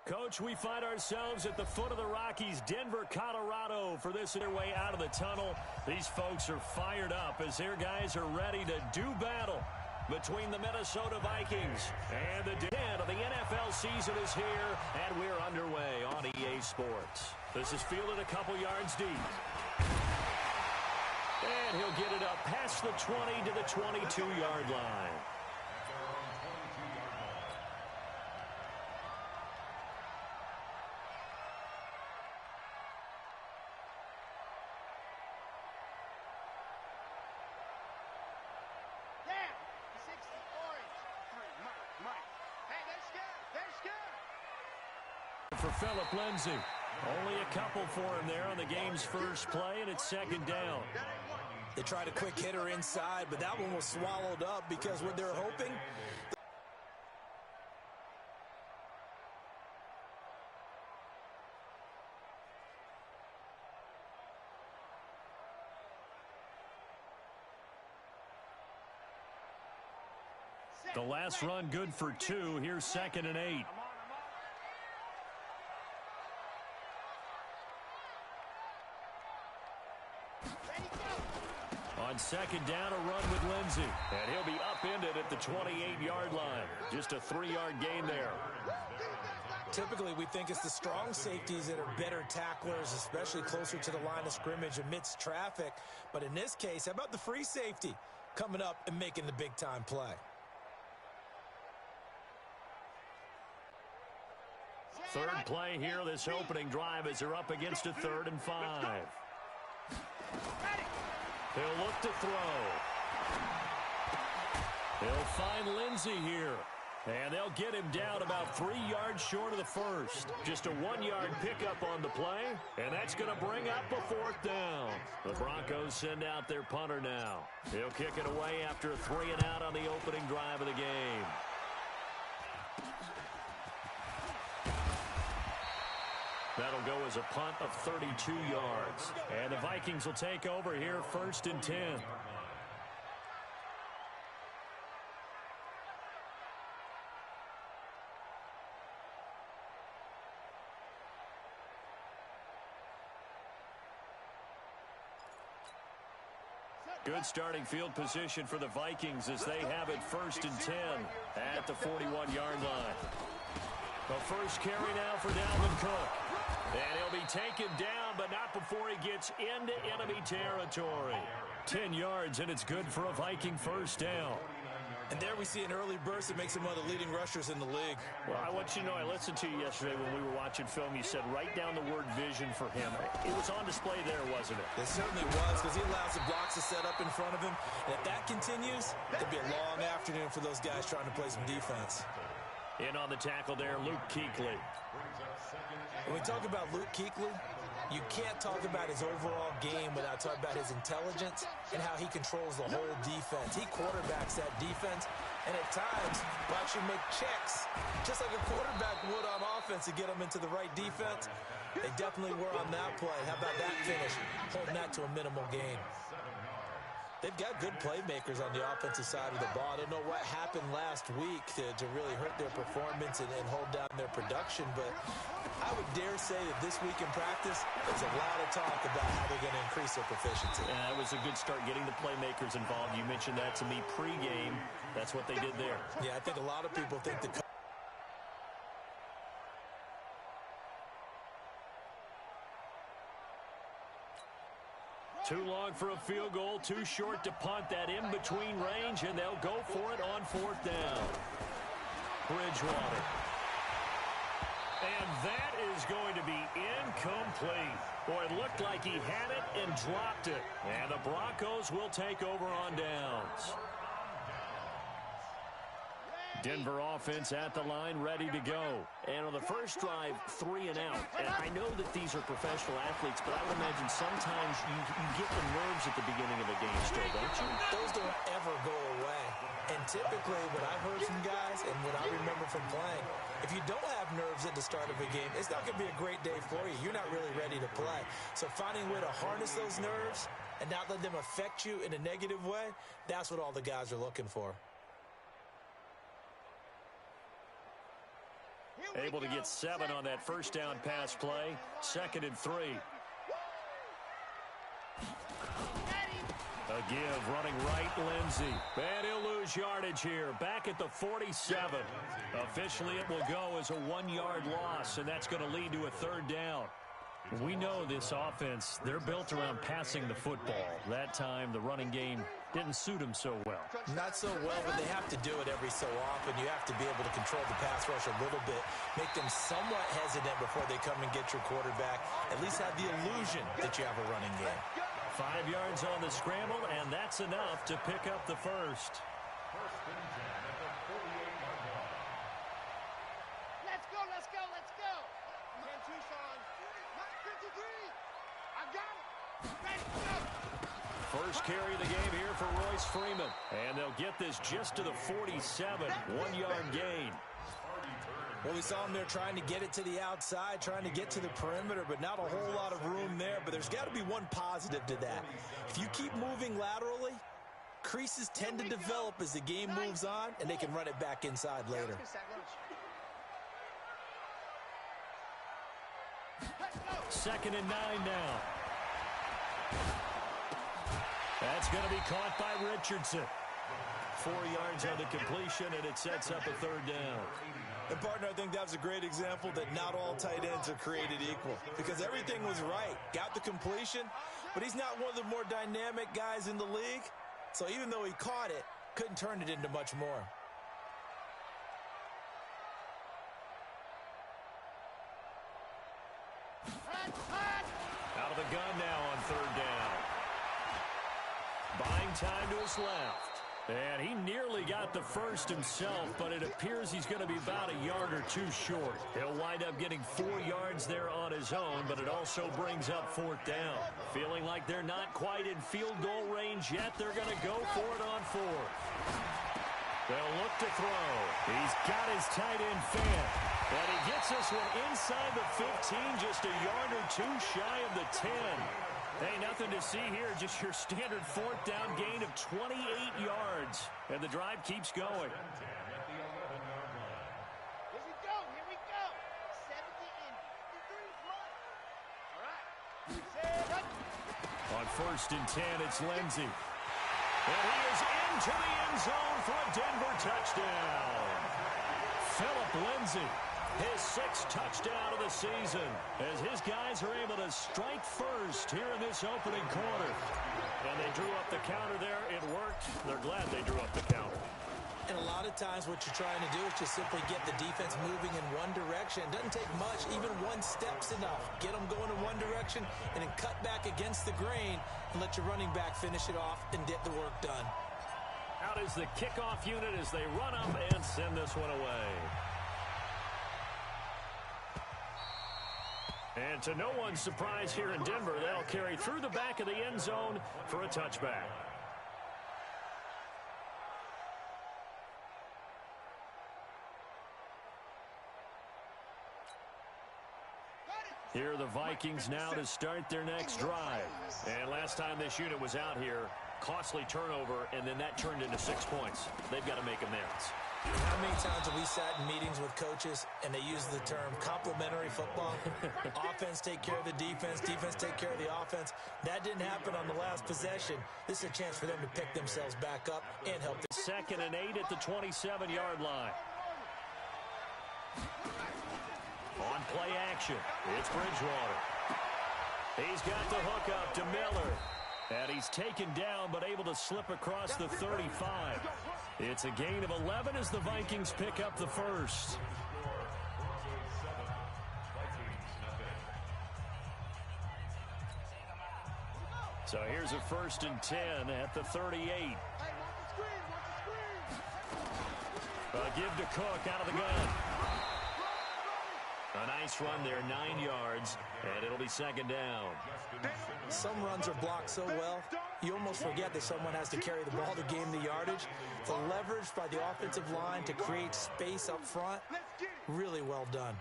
Coach, we find ourselves at the foot of the Rockies, Denver, Colorado, for this their way out of the tunnel. These folks are fired up as their guys are ready to do battle between the Minnesota Vikings and the end of the NFL season is here, and we're underway on EA Sports. This is fielded a couple yards deep. And he'll get it up past the 20 to the 22-yard line. For Phillip Lindsay. Only a couple for him there on the game's first play, and it's second down. They tried a quick hitter inside, but that one was swallowed up because what they're hoping... The last run good for 2. Here's 2nd and 8. On second down, a run with Lindsay. And he'll be upended at the 28-yard line. Just a 3-yard gain there. Typically, we think it's the strong safeties that are better tacklers, especially closer to the line of scrimmage amidst traffic. But in this case, how about the free safety coming up and making the big-time play? Third play here, this opening drive as they're up against a 3rd and 5. He'll look to throw. He'll find Lindsay here. And they'll get him down about 3 yards short of the first. Just a 1-yard pickup on the play, and that's going to bring up a 4th down. The Broncos send out their punter now. He'll kick it away after a 3 and out on the opening drive of the game. That'll go as a punt of 32 yards. And the Vikings will take over here 1st and 10. Good starting field position for the Vikings as they have it 1st and 10 at the 41-yard line. The first carry now for Dalvin Cook. And he'll be taken down, but not before he gets into enemy territory. 10 yards, and it's good for a Viking 1st down. And there we see an early burst that makes him one of the leading rushers in the league. Well, I want you to know, I listened to you yesterday when we were watching film. You said write down the word vision for him. It was on display there, wasn't it? It certainly was, because he allows the blocks to set up in front of him. And if that continues, it'll be a long afternoon for those guys trying to play some defense. In on the tackle there, Luke Kuechly. When we talk about Luke Kuechly, you can't talk about his overall game without talking about his intelligence and how he controls the whole defense. He quarterbacks that defense, and at times will actually make checks, just like a quarterback would on offense to get them into the right defense. They definitely were on that play. How about that finish? Holding that to a minimal gain. They've got good playmakers on the offensive side of the ball. I don't know what happened last week to really hurt their performance and hold down their production, but I would dare say that this week in practice, there's a lot of talk about how they're going to increase their proficiency. Yeah, that was a good start getting the playmakers involved. You mentioned that to me pregame. That's what they did there. Yeah, I think a lot of people think the too long for a field goal, too short to punt. That in-between range, and they'll go for it on 4th down. Bridgewater. And that is going to be incomplete. Boy, it looked like he had it and dropped it. And the Broncos will take over on downs. Denver offense at the line, ready to go. And on the first drive, 3 and out. And I know that these are professional athletes, but I would imagine sometimes you get the nerves at the beginning of a game still, don't you? Those don't ever go away. And typically, what I've heard from guys and what I remember from playing, if you don't have nerves at the start of a game, it's not going to be a great day for you. You're not really ready to play. So finding a way to harness those nerves and not let them affect you in a negative way, that's what all the guys are looking for. Able to get 7 on that first down pass play. 2nd and 3. A give, running right, Lindsey. And he'll lose yardage here. Back at the 47. Officially, it will go as a 1-yard loss, and that's going to lead to a 3rd down. We know this offense, they're built around passing the football. That time, the running game didn't suit them so well. Not so well, but they have to do it every so often. You have to be able to control the pass rush a little bit, make them somewhat hesitant before they come and get your quarterback. At least have the illusion that you have a running game. 5 yards on the scramble, and that's enough to pick up the first. Let's go, let's go, let's go. 10 Tucson. 53. I got it. Let's go. First carry of the game here for Royce Freeman. And they'll get this just to the 47. 1-yard gain. Well, we saw him there trying to get it to the outside, trying to get to the perimeter, but not a whole lot of room there. But there's got to be one positive to that. If you keep moving laterally, creases tend to develop as the game moves on, and they can run it back inside later. 2nd and 9 now. That's going to be caught by Richardson. 4 yards on the completion, and it sets up a 3rd down. And, partner, I think that was a great example that not all tight ends are created equal, because everything was right. Got the completion, but he's not one of the more dynamic guys in the league. So even though he caught it, couldn't turn it into much more. Out of the gun now on 3rd down. Buying time to his left. And he nearly got the first himself, but it appears he's going to be about a yard or 2 short. He'll wind up getting 4 yards there on his own, but it also brings up 4th down. Feeling like they're not quite in field goal range yet, they're going to go for it on 4th. They'll look to throw. He's got his tight end fan. And he gets this one inside the 15, just a yard or 2 shy of the 10. Hey, nothing to see here, just your standard 4th down gain of 28 yards. And the drive keeps going. Here we go, here we go. 70 and 53 run. All right. On 1st and 10, it's Lindsey. And he is into the end zone for a Denver touchdown. Philip Lindsey. His 6th touchdown of the season as his guys are able to strike first here in this opening quarter. And they drew up the counter there. It worked. They're glad they drew up the counter. And a lot of times what you're trying to do is just simply get the defense moving in one direction. It doesn't take much. Even 1 step's enough. Get them going in one direction and then cut back against the grain and let your running back finish it off and get the work done. Out is the kickoff unit as they run up and send this one away. And to no one's surprise here in Denver, they'll carry through the back of the end zone for a touchback. Here are the Vikings now to start their next drive. And last time this unit was out here, costly turnover, and then that turned into 6 points. They've got to make amends. How many times have we sat in meetings with coaches and they use the term complementary football? Offense take care of the defense, defense take care of the offense. That didn't happen on the last possession. This is a chance for them to pick themselves back up and help. 2nd and 8 at the 27-yard line. On play action, it's Bridgewater. He's got the hook up to Miller. And he's taken down, but able to slip across the 35. It's a gain of 11 as the Vikings pick up the first. So here's a 1st and 10 at the 38. A give to Cook out of the gun. A nice run there, 9 yards, and it'll be 2nd down. Some runs are blocked so well, you almost forget that someone has to carry the ball to gain the yardage. The leverage by the offensive line to create space up front, really well done.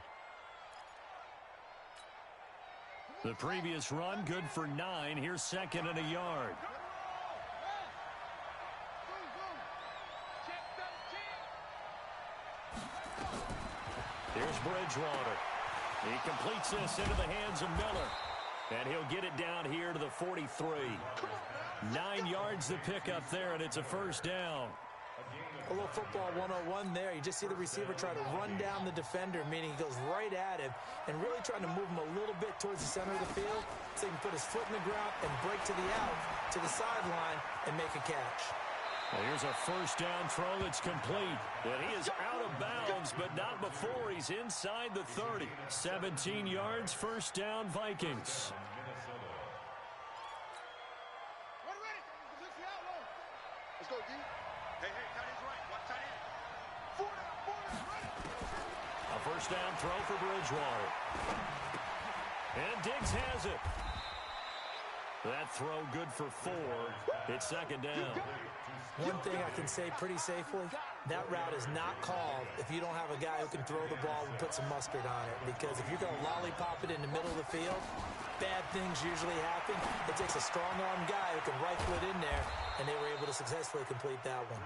The previous run, good for 9. Here's 2nd and a yard. Here's Bridgewater. He completes this into the hands of Miller. And he'll get it down here to the 43. 9 yards to pick up there, and it's a first down. A little football 101 there. You just see the receiver try to run down the defender, meaning he goes right at him and really trying to move him a little bit towards the center of the field so he can put his foot in the ground and break to the out, to the sideline, and make a catch. Well, here's a first down throw that's complete. And he is out of bounds, but not before he's inside the 30. 17 yards, first down, Vikings. Let's go, D. Hey, tight end's right. Watch tight end. Four down, right. A first down throw for Bridgewater. And Diggs has it. That throw good for 4. It's second down. One thing I can say pretty safely, that route is not called if you don't have a guy who can throw the ball and put some mustard on it. Because if you're going to lollipop it in the middle of the field, bad things usually happen. It takes a strong-arm guy who can rifle it in there, and they were able to successfully complete that one.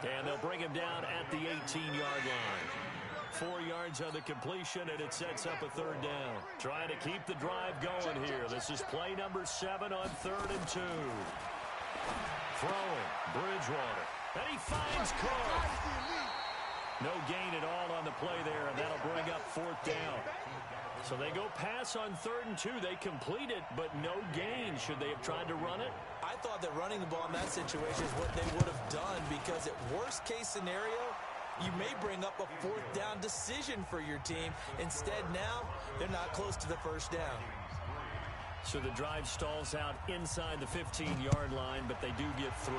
And they'll bring him down at the 18-yard line. 4 yards on the completion, and it sets up a third down. Trying to keep the drive going here. This is play number 7 on 3rd and 2. Throwing, Bridgewater. And he finds Cook. No gain at all on the play there, and that'll bring up 4th down. So they go pass on 3rd and 2. They complete it, but no gain. Should they have tried to run it? I thought that running the ball in that situation is what they would have done, because at worst-case scenario, you may bring up a 4th down decision for your team. Instead, now, they're not close to the first down. So the drive stalls out inside the 15-yard line, but they do get 3.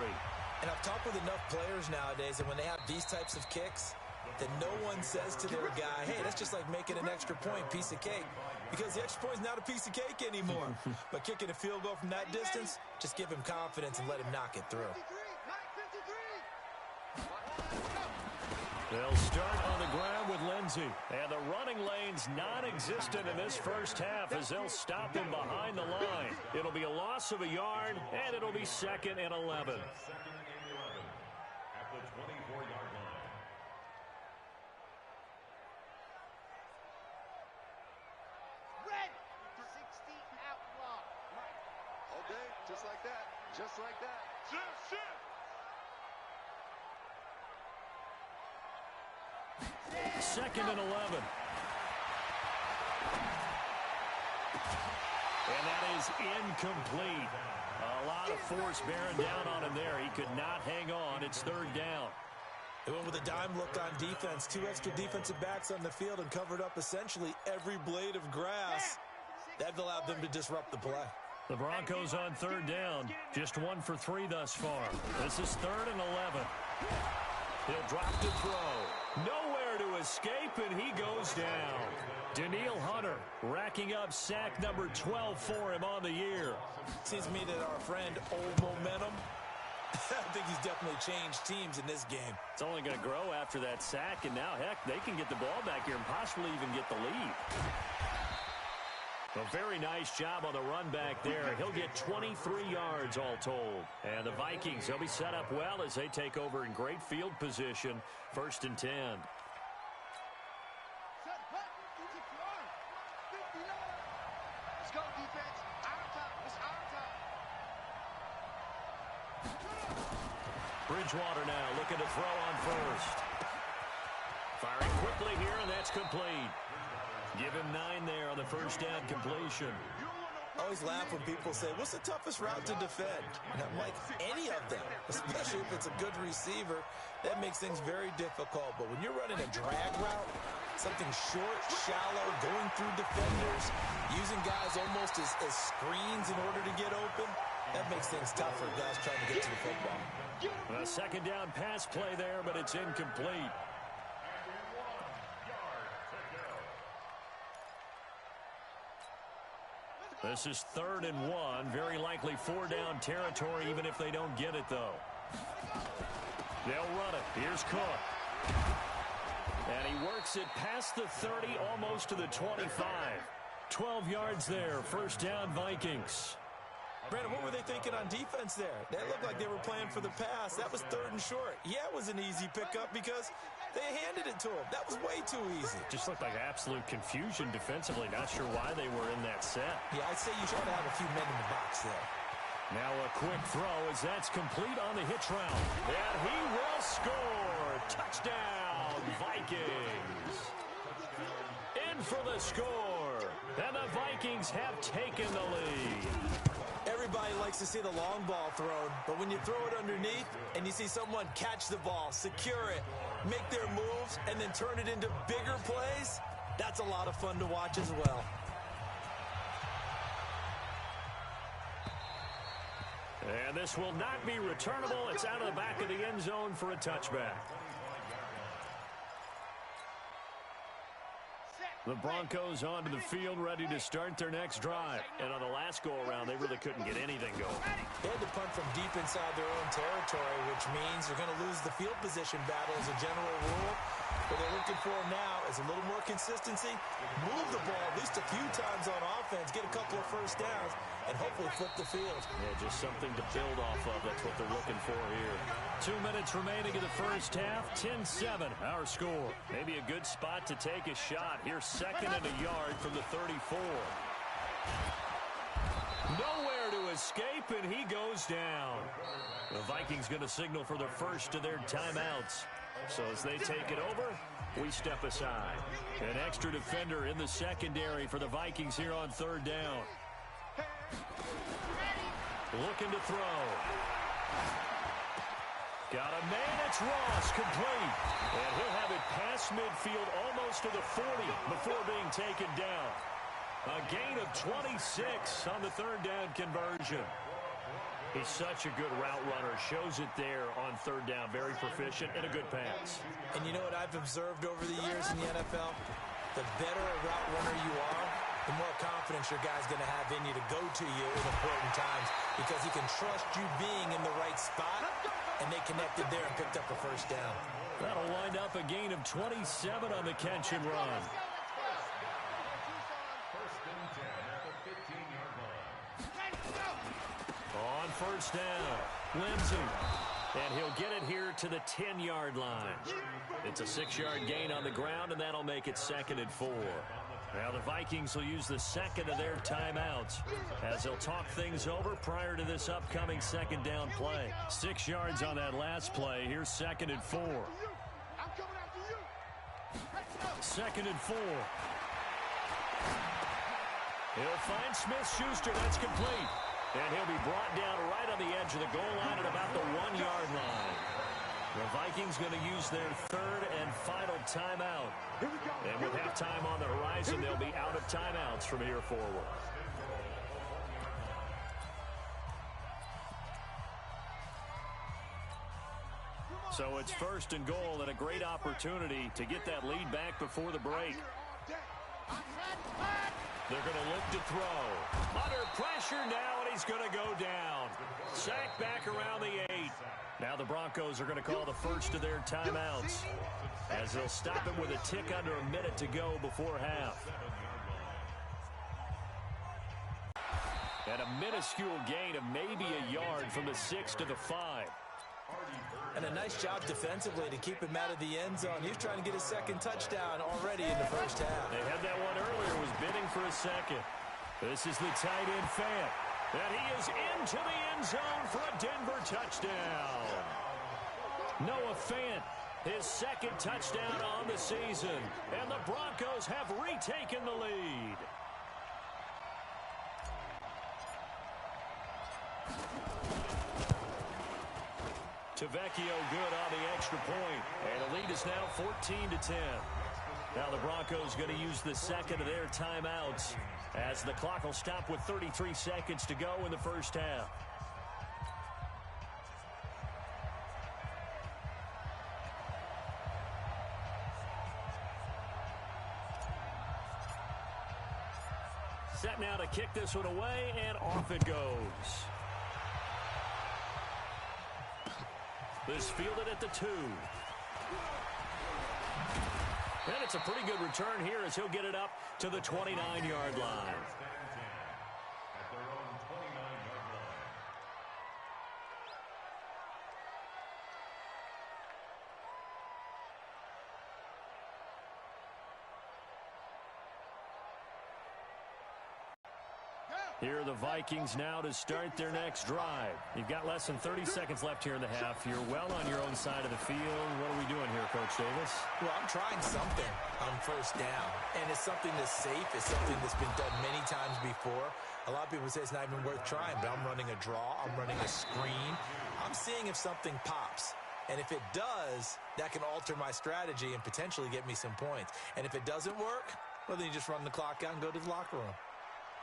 And I've talked with enough players nowadays, and when they have these types of kicks, that no one says to their guy, hey, that's just like making an extra point, piece of cake. Because the extra point is not a piece of cake anymore. But kicking a field goal from that distance, just give him confidence and let him knock it through. They'll start on the ground with Lindsey. And the running lane's non-existent in this first half as they'll stop him behind the line. It'll be a loss of a yard, and it'll be 2nd and 11. At the 24-yard line. Red. 60 outlaw. Okay, just like that. Just like that. Shit. 2nd and 11. And that is incomplete. A lot of force bearing down on him there. He could not hang on. It's 3rd down. They went with a dime look on defense. 2 extra defensive backs on the field and covered up essentially every blade of grass. That allowed them to disrupt the play. The Broncos on 3rd down. Just 1 for 3 thus far. This is 3rd and 11. He'll drop to throw. Nowhere to escape, and he goes down. Daniil Hunter racking up sack number 12 for him on the year. Seems to me that our friend Old Momentum, I think he's definitely changed teams in this game. It's only going to grow after that sack, and now, heck, they can get the ball back here and possibly even get the lead. A very nice job on the run back there. He'll get 23 yards all told. And the Vikings, they'll be set up well as they take over in great field position. 1st and 10. Let's go, defense. Our top. It's our top. Bridgewater now looking to throw on 1st. Firing quickly here, and that's complete. Give him 9 there on the first down completion. I always laugh when people say, what's the toughest route to defend? And I'm like, any of them, especially if it's a good receiver. That makes things very difficult. But when you're running a drag route, something short, shallow, going through defenders, using guys almost as screens in order to get open, that makes things tough for guys trying to get to the football. A 2nd down pass play there, but it's incomplete. This is 3rd and 1. Very likely 4-down territory, even if they don't get it, though. They'll run it. Here's Cook. And he works it past the 30, almost to the 25. 12 yards there. 1st down, Vikings. Brandon, what were they thinking on defense there? That looked like they were playing for the pass. That was 3rd and short. Yeah, it was an easy pickup because they handed it to him. That was way too easy. Just looked like absolute confusion defensively. Not sure why they were in that set. Yeah, I'd say you should have a few men in the box there. Now a quick throw as that's complete on the hitch route. And he will score. Touchdown, Vikings. In for the score. And the Vikings have taken the lead. Everybody likes to see the long ball thrown, but when you throw it underneath and you see someone catch the ball, secure it, make their moves, and then turn it into bigger plays, that's a lot of fun to watch as well. And this will not be returnable. It's out of the back of the end zone for a touchback. The Broncos onto the field, ready to start their next drive. And on the last go-around, they really couldn't get anything going. They had to punt from deep inside their own territory, which means they're going to lose the field position battle as a general rule. What they're looking for now is a little more consistency, move the ball at least a few times on offense, get a couple of first downs, and hopefully flip the field. Yeah, just something to build off of. That's what they're looking for here. 2 minutes remaining in the first half. 10-7, our score. Maybe a good spot to take a shot. Here's 2nd and a yard from the 34. Nowhere to escape, and he goes down. The Vikings going to signal for the first of their timeouts. So as they take it over, we step aside. An extra defender in the secondary for the Vikings here on 3rd down. Looking to throw. Got a man, it's Ross, complete. And he'll have it past midfield almost to the 40 before being taken down. A gain of 26 on the 3rd down conversion. He's such a good route runner. Shows it there on 3rd down. Very proficient and a good pass. And you know what I've observed over the years in the NFL? The better a route runner you are, the more confidence your guy's going to have in you to go to you in important times because he can trust you being in the right spot, and they connected there and picked up a first down. That'll wind up a gain of 27 on the catch and run. On 1st down, Lindsey. And he'll get it here to the 10-yard line. It's a 6-yard gain on the ground, and that'll make it 2nd and 4. Now the Vikings will use the 2nd of their timeouts as they'll talk things over prior to this upcoming 2nd down play. 6 yards on that last play. Here's 2nd and 4. 2nd and 4. He'll find Smith-Schuster. That's complete. And he'll be brought down right on the edge of the goal line at about the 1-yard line. The Vikings going to use their 3rd and final timeout. And with halftime on the horizon, they'll be out of timeouts from here forward. So it's 1st and goal and a great opportunity to get that lead back before the break. They're going to look to throw. Under pressure now, and he's going to go down. Sacked back around the 8. Now the Broncos are going to call the first of their timeouts as they'll stop it with a tick under a minute to go before half. And a minuscule gain of maybe a yard from the 6 to the 5. And a nice job defensively to keep him out of the end zone. He's trying to get his 2nd touchdown already in the first half. They had that one earlier, was bidding for a 2nd. This is the tight end Fant. And he is into the end zone for a Denver touchdown. Noah Fant, his 2nd touchdown on the season. And the Broncos have retaken the lead. Tavecchio good on the extra point. And the lead is now 14-10. Now the Broncos going to use the 2nd of their timeouts as the clock will stop with 33 seconds to go in the first half. Set now to kick this one away, and off it goes. This fielded at the 2. And it's a pretty good return here as he'll get it up to the 29-yard line. Here are the Vikings now to start their next drive. You've got less than 30 seconds left here in the half. You're well on your own side of the field. What are we doing here, Coach Davis? Well, I'm trying something on first down, and it's something that's safe. It's something that's been done many times before. A lot of people say it's not even worth trying, but I'm running a draw. I'm running a screen. I'm seeing if something pops. And if it does, that can alter my strategy and potentially get me some points. And if it doesn't work, well, then you just run the clock out and go to the locker room.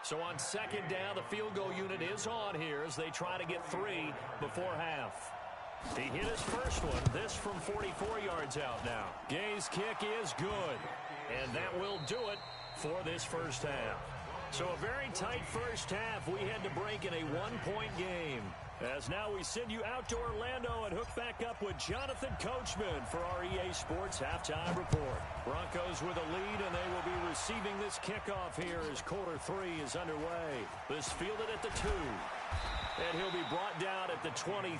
So on second down, the field goal unit is on here as they try to get 3 before half. He hit his first one, this from 44 yards out now. Gay's kick is good, and that will do it for this first half. So a very tight first half. We had to break in a 1-point game. As now we send you out to Orlando and hook back up with Jonathan Coachman for our EA Sports Halftime Report. Broncos with a lead, and they will be receiving this kickoff here as quarter 3 is underway. This fielded at the 2. And he'll be brought down at the 23,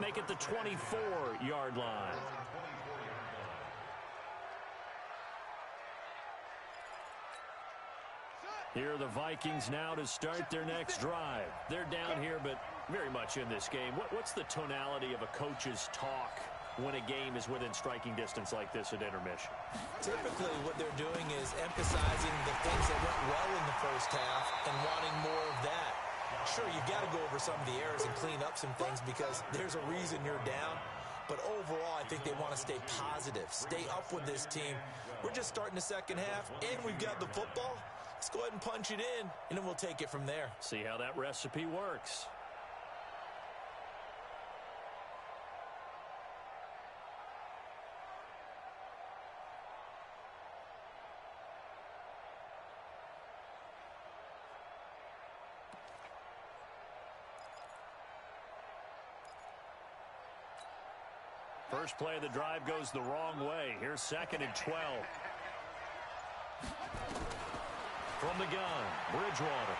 make it the 24-yard line. Here are the Vikings now to start their next drive. They're down here, but very much in this game. What's the tonality of a coach's talk when a game is within striking distance like this at intermission? Typically, what they're doing is emphasizing the things that went well in the first half and wanting more of that. Sure, you've got to go over some of the errors and clean up some things because there's a reason you're down. But overall, I think they want to stay positive, stay up with this team. We're just starting the second half, and we've got the football. Let's go ahead and punch it in, and then we'll take it from there. See how that recipe works. First play of the drive goes the wrong way. Here's 2nd and 12. From the gun, Bridgewater.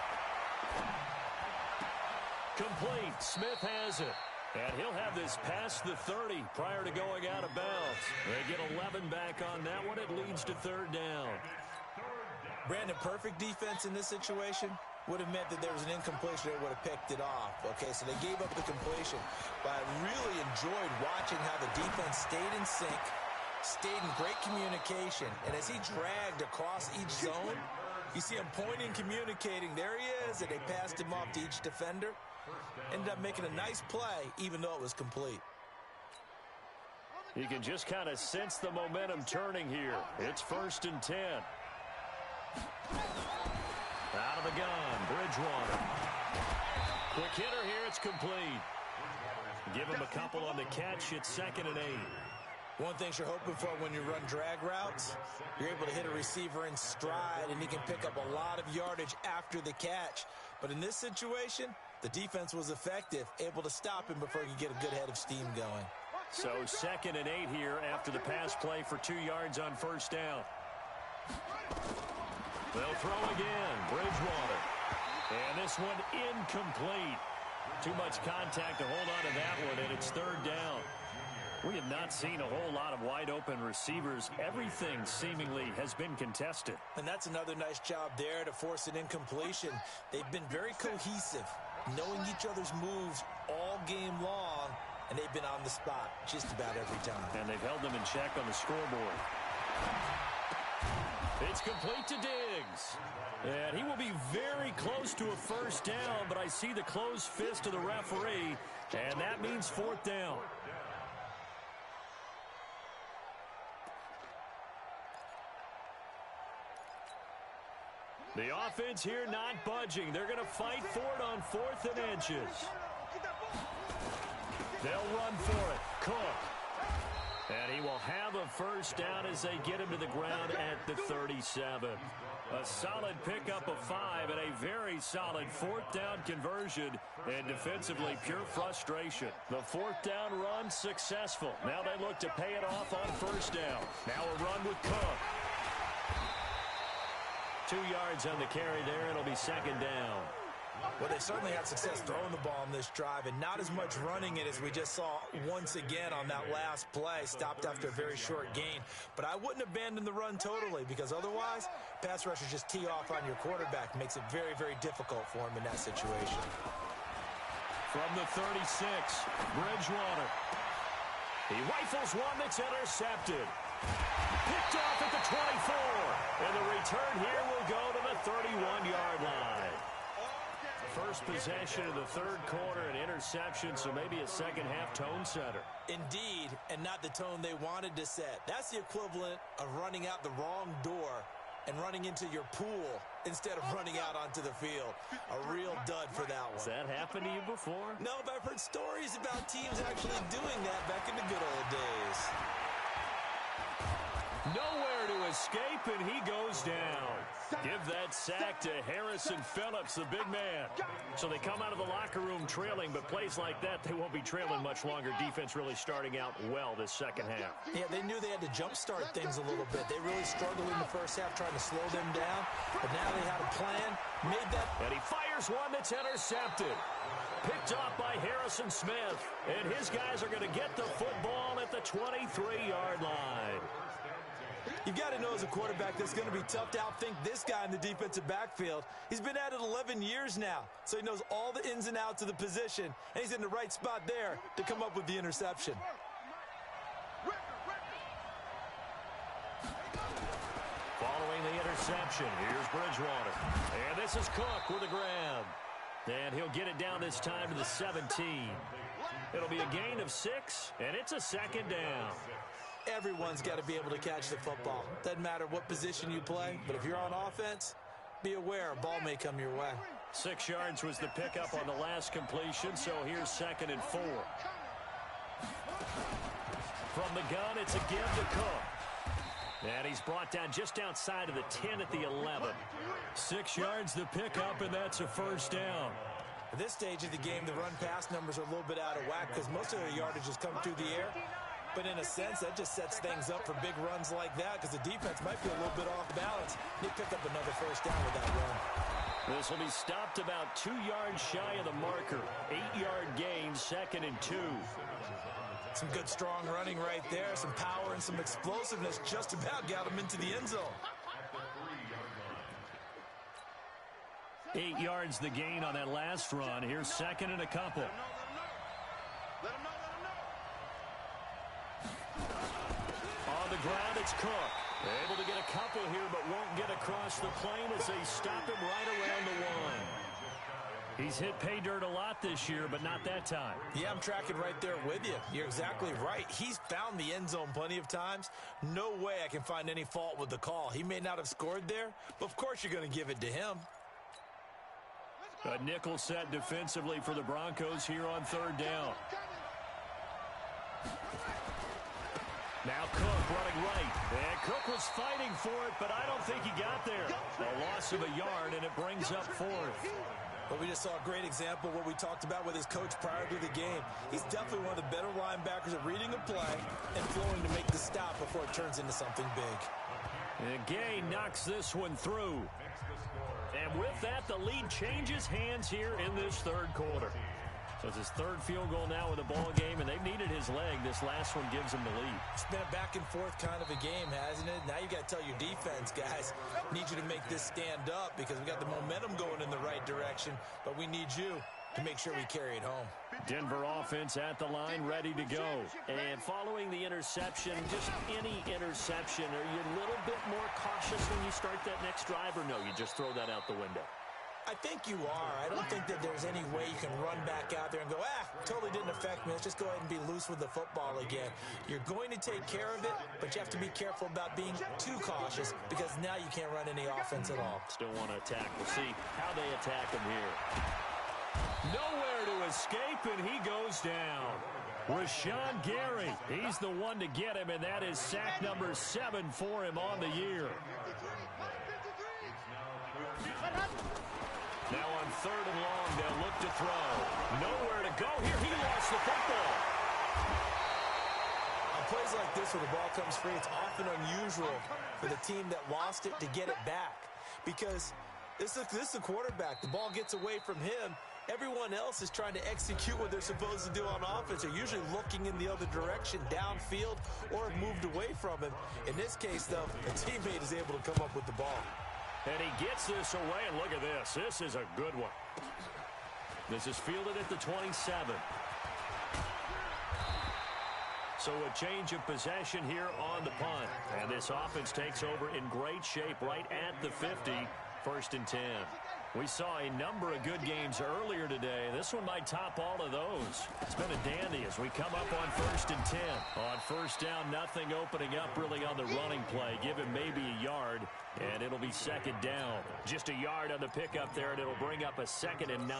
Complete. Smith has it. And he'll have this past the 30 prior to going out of bounds. They get 11 back on that one. It leads to 3rd down. Brandon, perfect defense in this situation would have meant that there was an incompletion. They would have picked it off. Okay, so they gave up the completion. But I really enjoyed watching how the defense stayed in sync, stayed in great communication. And as he dragged across each zone, you see him pointing, communicating. There he is, and they passed him off to each defender. Ended up making a nice play, even though it was complete. You can just kind of sense the momentum turning here. It's 1st and 10. Out of the gun, Bridgewater. Quick hitter here, it's complete. Give him a couple on the catch. It's 2nd and 8. One thing you're hoping for when you run drag routes, you're able to hit a receiver in stride, and he can pick up a lot of yardage after the catch. But in this situation, the defense was effective, able to stop him before he could get a good head of steam going. So 2nd and 8 here after the pass play for 2 yards on 1st down. They'll throw again, Bridgewater. And this one incomplete. Too much contact to hold on to that one, and it's 3rd down. We have not seen a whole lot of wide-open receivers. Everything seemingly has been contested. And that's another nice job there to force an incompletion. They've been very cohesive, knowing each other's moves all game long, and they've been on the spot just about every time. And they've held them in check on the scoreboard. It's complete to Diggs. And he will be very close to a 1st down, but I see the closed fist of the referee, and that means 4th down. The offense here not budging. They're going to fight for it on 4th and inches. They'll run for it. Cook. And he will have a 1st down as they get him to the ground at the 37. A solid pickup of 5 and a very solid 4th down conversion. And defensively, pure frustration. The 4th down run successful. Now they look to pay it off on 1st down. Now a run with Cook. 2 yards on the carry there. It'll be 2nd down. Well, they certainly had success throwing the ball on this drive, and not as much running it as we just saw once again on that last play. Stopped after a very short gain. But I wouldn't abandon the run totally, because otherwise, pass rushers just tee off on your quarterback. Makes it very, very difficult for him in that situation. From the 36, Bridgewater. He rifles one that's intercepted. Picked off at the 24. And the return here will go to the 31-yard line. First possession of the third quarter, an interception, so maybe a second-half tone setter. Indeed, and not the tone they wanted to set. That's the equivalent of running out the wrong door and running into your pool instead of running out onto the field. A real dud for that one. Has that happened to you before? No, but I've heard stories about teams actually doing that back in the good old days. Nowhere to escape, and he goes down. Give that sack to Harrison Phillips, the big man. So they come out of the locker room trailing, but plays like that, they won't be trailing much longer. Defense really starting out well this second half. Yeah, they knew they had to jumpstart things a little bit. They really struggled in the first half trying to slow them down, but now they had a plan, made that. And he fires one that's intercepted. Picked off by Harrison Smith. And his guys are going to get the football at the 23-yard line. You've got to know as a quarterback that's going to be tough to outthink this guy in the defensive backfield. He's been at it 11 years now, so he knows all the ins and outs of the position, and he's in the right spot there to come up with the interception. Following the interception, here's Bridgewater. And this is Cook with a grab. And he'll get it down this time to the 17. It'll be a gain of 6, and it's a second down. Everyone's got to be able to catch the football. Doesn't matter what position you play, but if you're on offense, be aware a ball may come your way. 6 yards was the pickup on the last completion, so here's 2nd and 4. From the gun, it's a give to Cook. And he's brought down just outside of the 10 at the 11. 6 yards the pickup, and that's a first down. At this stage of the game, the run-pass numbers are a little bit out of whack because most of their yardage has come through the air. But in a sense, that just sets things up for big runs like that because the defense might be a little bit off balance. They pick up another first down with that run. This will be stopped about 2 yards shy of the marker. 8-yard gain, 2nd and 2. Some good, strong running right there. Some power and some explosiveness just about got him into the end zone. 8 yards the gain on that last run. Here's 2nd and a couple. On the ground, it's Cook. Able to get a couple here, but won't get across the plane as they stop him right around the 1. He's hit pay dirt a lot this year, but not that time. Yeah, I'm tracking right there with you. You're exactly right. He's found the end zone plenty of times. No way I can find any fault with the call. He may not have scored there, but of course you're going to give it to him. A nickel set defensively for the Broncos here on 3rd down. Now Cook running right. And Cook was fighting for it, but I don't think he got there. A loss of a yard, and it brings up 4th. But we just saw a great example of what we talked about with his coach prior to the game. He's definitely one of the better linebackers at reading a play and flowing to make the stop before it turns into something big. And Gay knocks this one through. And with that, the lead changes hands here in this 3rd quarter. So it's his 3rd field goal now with the ball game, and they've needed his leg. This last one gives him the lead. It's been a back-and-forth kind of a game, hasn't it? Now you got to tell your defense, guys, need you to make this stand up because we got the momentum going in the right direction, but we need you to make sure we carry it home. Denver offense at the line, ready to go. And following the interception, just any interception, are you a little bit more cautious when you start that next drive, or no, you just throw that out the window? I think you are. I don't think that there's any way you can run back out there and go, totally didn't affect me. Let's just go ahead and be loose with the football again. You're going to take care of it, but you have to be careful about being too cautious because now you can't run any offense at all. Still want to attack. We'll see how they attack him here. Nowhere to escape, and he goes down. Rashawn Gary, he's the one to get him, and that is sack number 7 for him on the year. Now on 3rd and long, they'll look to throw. Nowhere to go here. He lost the football. On plays like this where the ball comes free, it's often unusual for the team that lost it to get it back because This is a quarterback. The ball gets away from him. Everyone else is trying to execute what they're supposed to do on offense. They're usually looking in the other direction, downfield, or have moved away from him. In this case, though, a teammate is able to come up with the ball. And he gets this away, and look at this. This is a good one. This is fielded at the 27. So a change of possession here on the punt. And this offense takes over in great shape right at the 50, 1st and 10. We saw a number of good games earlier today. This one might top all of those. It's been a dandy as we come up on 1st and 10. On 1st down, nothing opening up really on the running play. Give him maybe a yard, and it'll be 2nd down. Just a yard on the pickup there, and it'll bring up a 2nd and 9.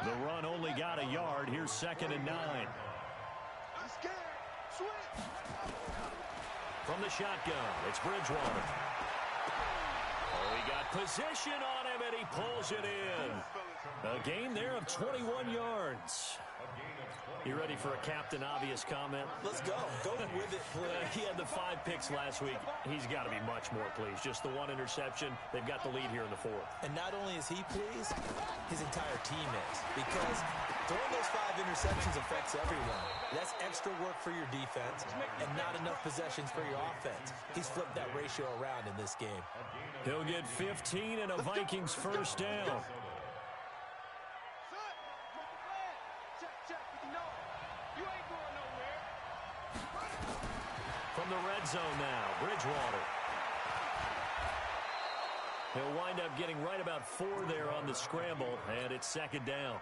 The run only got a yard. Here's 2nd and 9. From the shotgun, it's Bridgewater. Oh, he got position on him, and he pulls it in. A gain there of 21 yards. You ready for a Captain Obvious comment? Let's go. Go with it, please. He had the 5 picks last week. He's got to be much more pleased. Just the 1 interception. They've got the lead here in the 4th. And not only is he pleased, his entire team is. Because throwing those 5 interceptions affects everyone. That's extra work for your defense and not enough possessions for your offense. He's flipped that ratio around in this game. He'll get 15 and a Vikings 1st down. From the red zone now, Bridgewater. He'll wind up getting right about 4 there on the scramble, and it's 2nd down.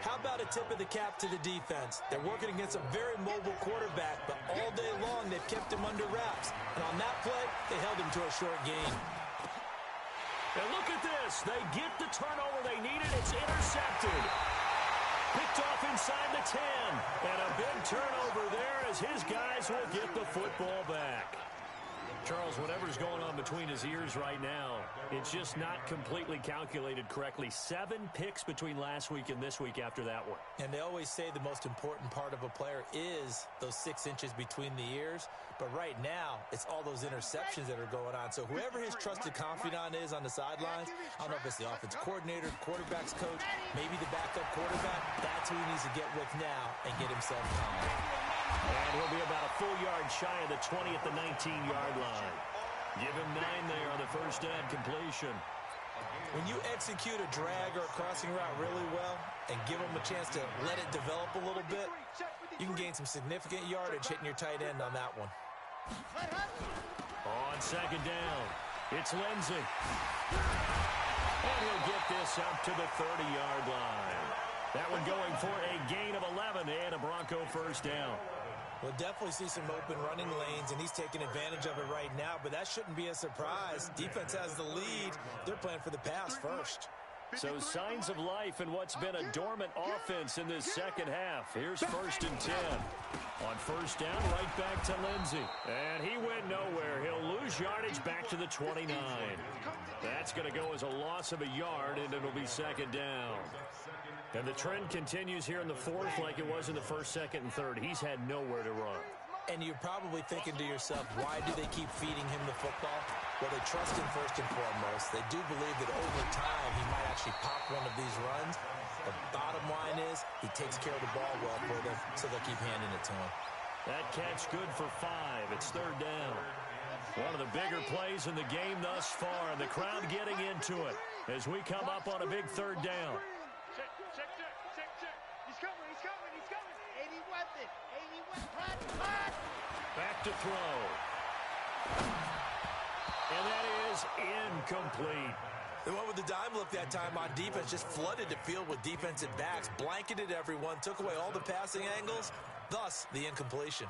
How about a tip of the cap to the defense? They're working against a very mobile quarterback, but all day long they've kept him under wraps. And on that play, they held him to a short gain. And look at this. They get the turnover they needed. It's intercepted. Picked off inside the 10. And a big turnover there as his guys will get the football back. Charles, whatever's going on between his ears right now, it's just not completely calculated correctly. 7 picks between last week and this week after that one. And they always say the most important part of a player is those 6 inches between the ears. But right now, it's all those interceptions that are going on. So whoever his trusted confidant is on the sidelines, I don't know if it's the offense coordinator, quarterback's coach, maybe the backup quarterback, that's who he needs to get with now and get himself calm. And he'll be about a full yard shy of the 20 at the 19-yard line. Give him 9 there on the 1st down completion. When you execute a drag or a crossing route really well and give them a chance to let it develop a little bit, you can gain some significant yardage hitting your tight end on that one. On 2nd down, it's Lindsey. And he'll get this up to the 30-yard line. That one going for a gain of 11 and a Bronco 1st down. We'll definitely see some open running lanes, and he's taking advantage of it right now, but that shouldn't be a surprise. Defense has the lead. They're playing for the pass first. So signs of life in what's been a dormant offense in this 2nd half. Here's 1st and 10. On 1st down, right back to Lindsey. And he went nowhere. He'll lose yardage back to the 29. That's going to go as a loss of a yard, and it'll be 2nd down. And the trend continues here in the 4th like it was in the 1st, 2nd, and 3rd. He's had nowhere to run. And you're probably thinking to yourself, why do they keep feeding him the football? Well, they trust him first and foremost. They do believe that over time he might actually pop one of these runs. The bottom line is he takes care of the ball well for them, so they'll keep handing it to him. That catch good for 5. It's 3rd down. One of the bigger plays in the game thus far, and the crowd getting into it as we come up on a big 3rd down. Check. He's coming. 80 weapon. Back to throw. And that is incomplete. The one with the dime look that time on defense just flooded the field with defensive backs, blanketed everyone, took away all the passing angles, thus the incompletion.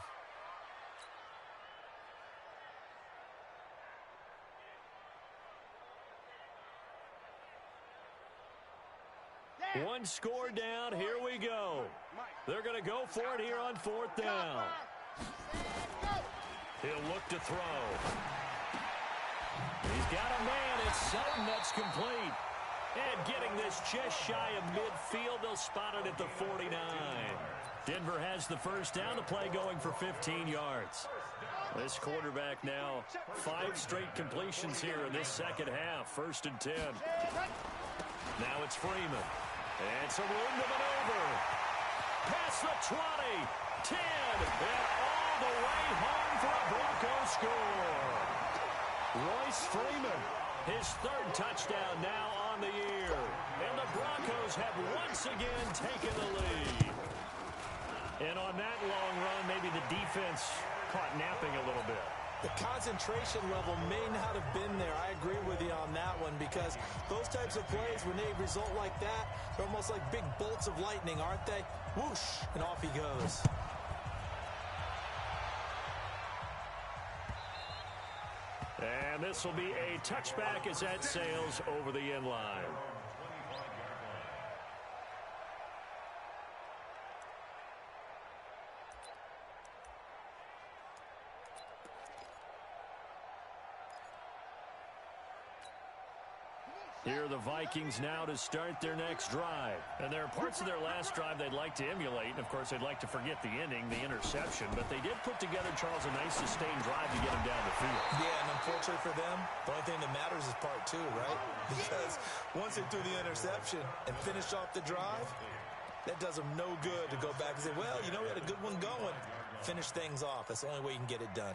One score down. Here we go. They're going to go for it here on 4th down. He'll look to throw. He's got a man. It's Sutton that's complete. And getting this just shy of midfield. They'll spot it at the 49. Denver has the 1st down. The play going for 15 yards. This quarterback now 5 straight completions here in this second half. 1st and 10. Now it's Freeman. It's a room to maneuver. Past the 20, 10, and all the way home for a Broncos score. Royce Freeman, his 3rd touchdown now on the year. And the Broncos have once again taken the lead. And on that long run, maybe the defense caught napping a little bit. The concentration level may not have been there. I agree with you on that one, because those types of plays, when they result like that, they're almost like big bolts of lightning, aren't they? Whoosh, and off he goes. And this will be a touchback as that sails over the end line. Here are the Vikings now to start their next drive. And there are parts of their last drive they'd like to emulate. And, of course, they'd like to forget the ending, the interception. But they did put together, Charles, a nice sustained drive to get them down the field. Yeah, and unfortunately for them, the only thing that matters is part 2, right? Because once they threw the interception and finished off the drive, that does them no good to go back and say, well, you know, we had a good one going. Finish things off. That's the only way you can get it done.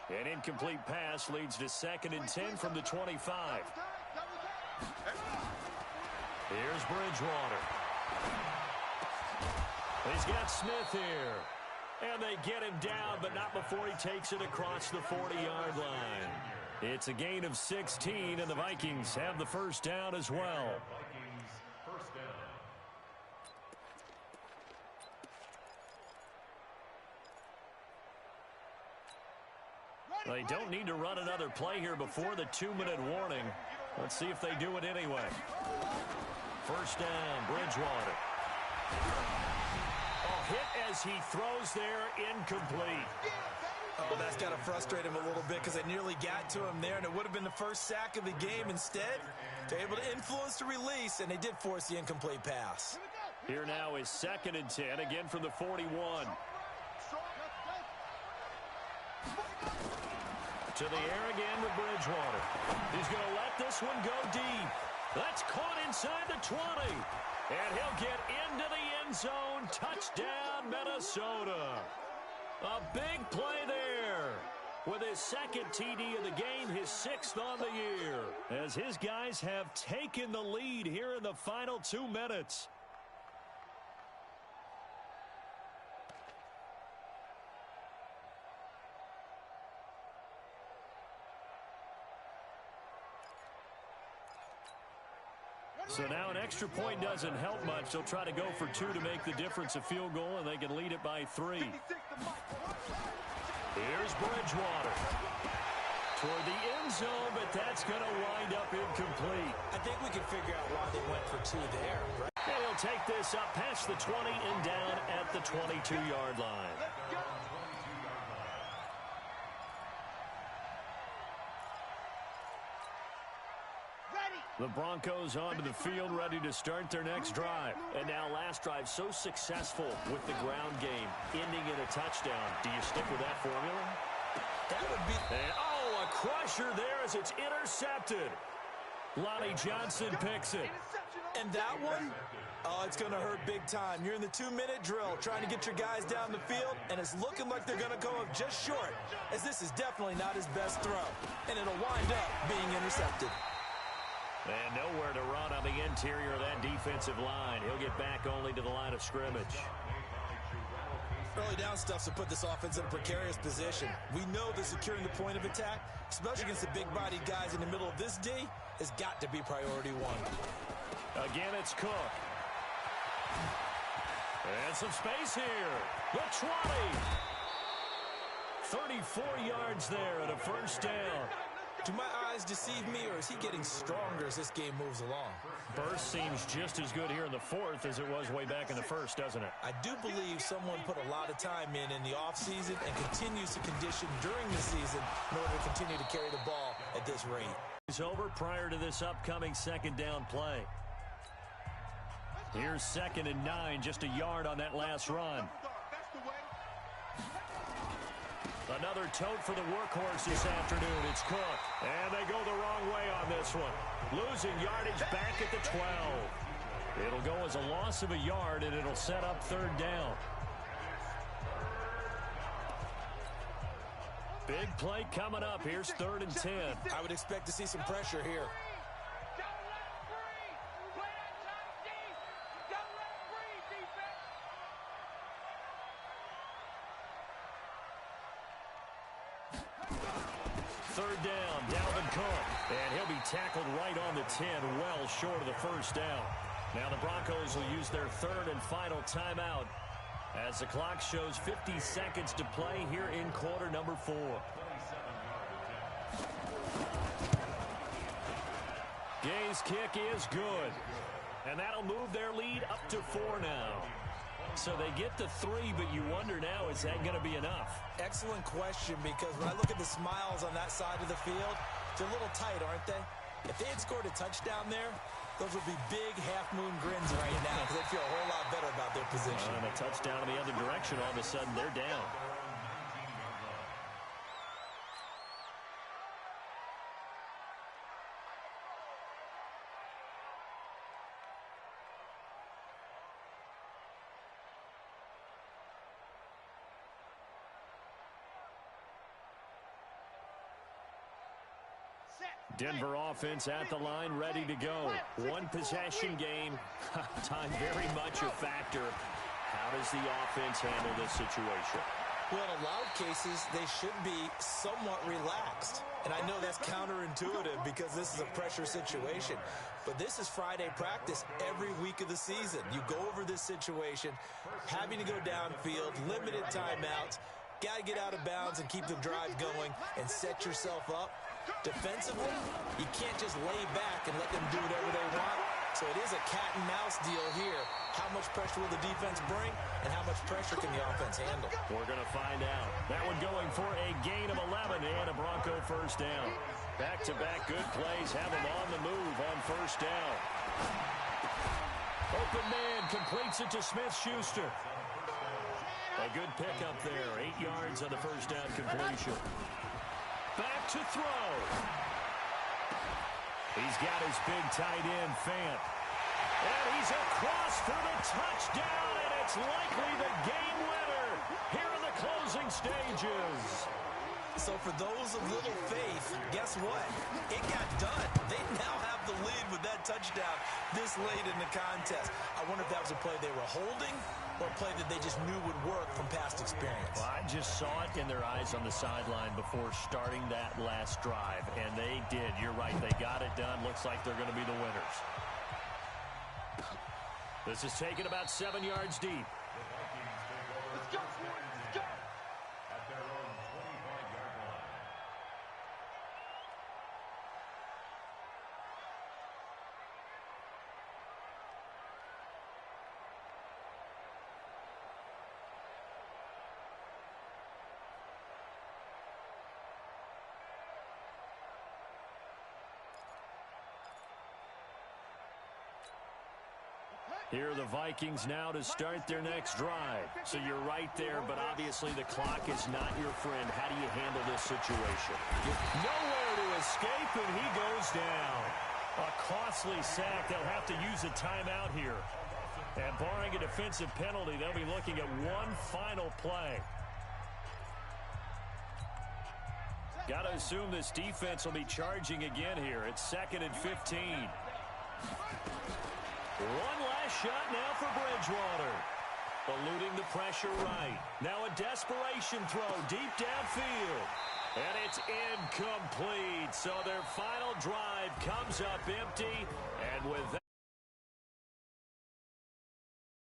An incomplete pass leads to 2nd and 10 from the 25. Here's Bridgewater. He's got Smith here. And they get him down, but not before he takes it across the 40-yard line. It's a gain of 16, and the Vikings have the 1st down as well. They don't need to run another play here before the 2-minute warning. Let's see if they do it anyway. 1st down, Bridgewater. A hit as he throws there, incomplete. Oh, that's got to frustrate him a little bit, because they nearly got to him there, and it would have been the 1st sack of the game. Instead, they're able to influence the release, and they did force the incomplete pass. Here now is 2nd and 10, again from the 41. To the air again with Bridgewater. He's going to let this one go deep. That's caught inside the 20. And he'll get into the end zone. Touchdown, Minnesota. A big play there. With his 2nd TD of the game, his 6th on the year. As his guys have taken the lead here in the final 2 minutes. So now an extra point doesn't help much. They'll try to go for 2 to make the difference a field goal, and they can lead it by 3. Here's Bridgewater. Toward the end zone, but that's going to wind up incomplete. I think we can figure out why they went for 2 there, right? And he'll take this up past the 20 and down at the 22-yard line. The Broncos onto the field, ready to start their next drive. And now last drive so successful with the ground game, ending in a touchdown. Do you stick with that formula? That would be... And, oh, a crusher there as it's intercepted. Lonnie Johnson picks it. And that one, oh, it's going to hurt big time. You're in the 2-minute drill trying to get your guys down the field, and it's looking like they're going to come up just short, as this is definitely not his best throw. And it'll wind up being intercepted. And nowhere to run on the interior of that defensive line. He'll get back only to the line of scrimmage. Early down stuffs to put this offense in a precarious position. We know that securing the point of attack, especially against the big-bodied guys in the middle of this D, has got to be priority 1. Again, it's Cook. And some space here. The 20. 34 yards there and a 1st down. Do my eyes deceive me, or is he getting stronger as this game moves along? Burst seems just as good here in the 4th as it was way back in the 1st, doesn't it? I do believe someone put a lot of time in the offseason and continues to condition during the season in order to continue to carry the ball at this rate. It's over prior to this upcoming 2nd down play. Here's 2nd and 9, just a yard on that last run. Another tote for the workhorse this afternoon. It's Cook. And they go the wrong way on this one. Losing yardage back at the 12. It'll go as a loss of a yard, and it'll set up 3rd down. Big play coming up. Here's 3rd and 10. I would expect to see some pressure here. Third down, Dalvin Cook. And he'll be tackled right on the 10, well short of the 1st down. Now the Broncos will use their 3rd and final timeout as the clock shows 50 seconds to play here in quarter number 4. Gay's kick is good. And that'll move their lead up to 4 now. So they get to 3, but you wonder now, is that going to be enough? Excellent question, because when I look at the smiles on that side of the field, they're a little tight, aren't they? If they had scored a touchdown there, those would be big half-moon grins right now, because they'd feel a whole lot better about their position. And a touchdown in the other direction, all of a sudden they're down. Denver offense at the line, ready to go. One possession game. Time very much a factor. How does the offense handle this situation? Well, in a lot of cases, they should be somewhat relaxed. And I know that's counterintuitive because this is a pressure situation. But this is Friday practice every week of the season. You go over this situation, having to go downfield, limited timeouts, got to get out of bounds and keep the drive going and set yourself up. Defensively, you can't just lay back and let them do whatever they want. So it is a cat and mouse deal here. How much pressure will the defense bring, and how much pressure can the offense handle? We're going to find out. That one going for a gain of 11 and a Bronco 1st down. Back-to-back good plays have them on the move on 1st down. Open man completes it to Smith-Schuster. A good pickup there. 8 yards on the 1st down completion. Back to throw. He's got his big tight end, Fant. And he's across for the touchdown, and it's likely the game winner here in the closing stages. So for those of little faith, guess what? It got done. They now have the lead with that touchdown this late in the contest. I wonder if that was a play they were holding or a play that they just knew would work from past experience. Well, I just saw it in their eyes on the sideline before starting that last drive, and they did. You're right. They got it done. Looks like they're going to be the winners. This is taken about 7 yards deep. Let's go. Let's go. At their own 25-yard line. Here are the Vikings now to start their next drive. So you're right there, but obviously the clock is not your friend. How do you handle this situation? Nowhere to escape, and he goes down. A costly sack. They'll have to use a timeout here. And barring a defensive penalty, they'll be looking at one final play. Got to assume this defense will be charging again here. It's 2nd and 15. One last shot now for Bridgewater. Eluding the pressure right. Now a desperation throw deep downfield. And it's incomplete. So their final drive comes up empty. And with that